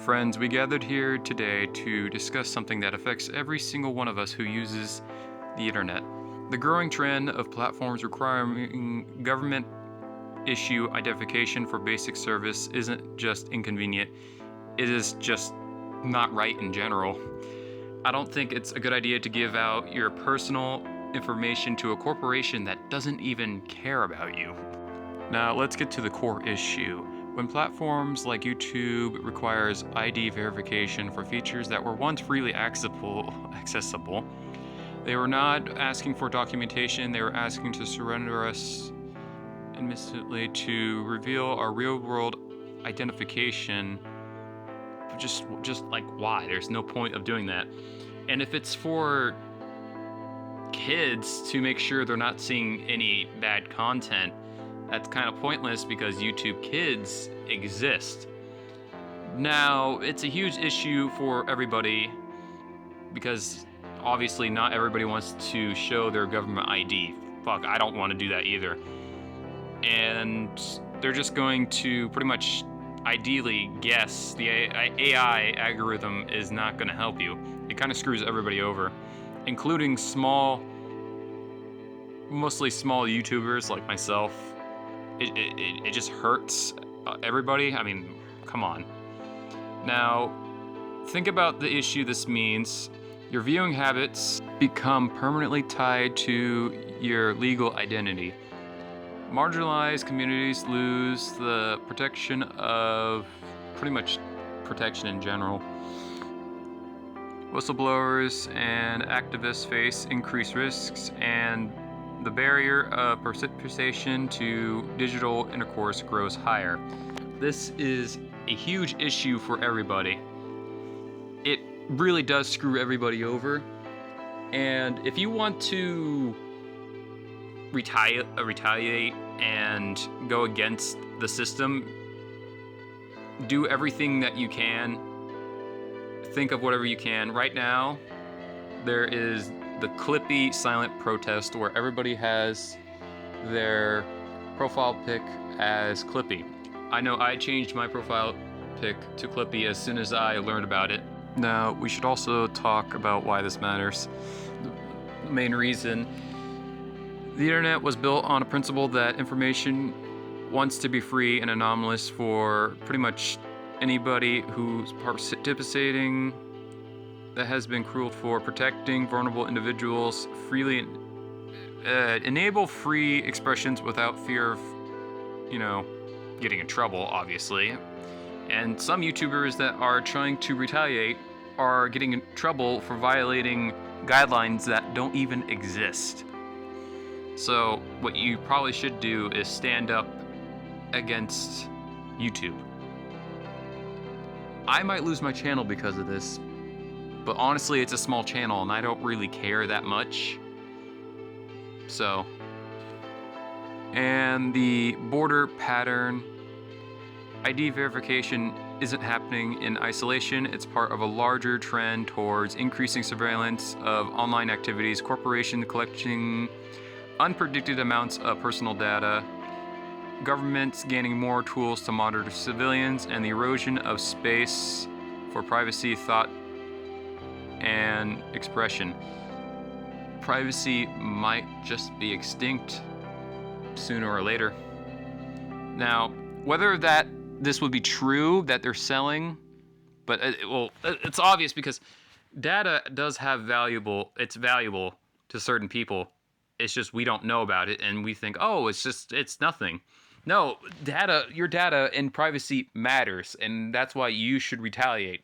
Friends, we gathered here today to discuss something that affects every single one of us who uses the internet. The growing trend of platforms requiring government issue identification for basic service isn't just inconvenient, it is just not right in general. I don't think it's a good idea to give out your personal information to a corporation that doesn't even care about you. Now, let's get to the core issue. When platforms like YouTube requires ID verification for features that were once freely accessible, they were not asking for documentation, they were asking to surrender us instantly to reveal our real-world identification. Just like, why? There's no point of doing that. And if it's for kids to make sure they're not seeing any bad content, that's kind of pointless because YouTube Kids exist. Now, it's a huge issue for everybody because obviously not everybody wants to show their government ID. Fuck, I don't want to do that either. And they're just going to pretty much ideally guess. The AI algorithm is not going to help you. It kind of screws everybody over, including mostly small YouTubers like myself. It just hurts everybody. I mean, come on. Now, think about the issue this means. Your viewing habits become permanently tied to your legal identity. Marginalized communities lose the protection of pretty much protection in general. Whistleblowers and activists face increased risks, and the barrier of participation to digital intercourse grows higher. This is a huge issue for everybody. It really does screw everybody over. And if you want to retaliate and go against the system, do everything that you can. Think of whatever you can. Right now, there is the Clippy silent protest where everybody has their profile pic as Clippy. I know I changed my profile pic to Clippy as soon as I learned about it. Now, we should also talk about why this matters. The main reason: the internet was built on a principle that information wants to be free and anomalous for pretty much anybody who's participating that has been cruel for protecting vulnerable individuals, freely enable free expressions without fear of, getting in trouble, obviously. And some YouTubers that are trying to retaliate are getting in trouble for violating guidelines that don't even exist. So what you probably should do is stand up against YouTube. I might lose my channel because of this, but honestly, it's a small channel and I don't really care that much. So, and the border pattern ID verification isn't happening in isolation. It's part of a larger trend towards increasing surveillance of online activities, corporations collecting unpredicted amounts of personal data, governments gaining more tools to monitor civilians, and the erosion of space for privacy, thought, and expression. Privacy might just be extinct sooner or later. Now, whether this would be true that they're selling, but it's obvious because data does have it's valuable to certain people. It's just we don't know about it and we think, oh, it's nothing. No, your data and privacy matters, and that's why you should retaliate.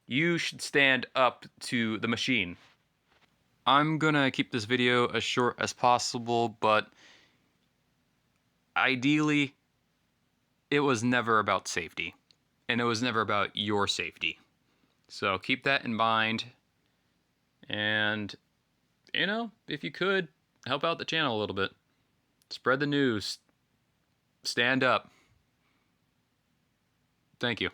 You should stand up to the machine. I'm gonna keep this video as short as possible, but ideally, it was never about safety, and it was never about your safety. So keep that in mind, and, if you could, help out the channel a little bit. Spread the news. Stand up. Thank you.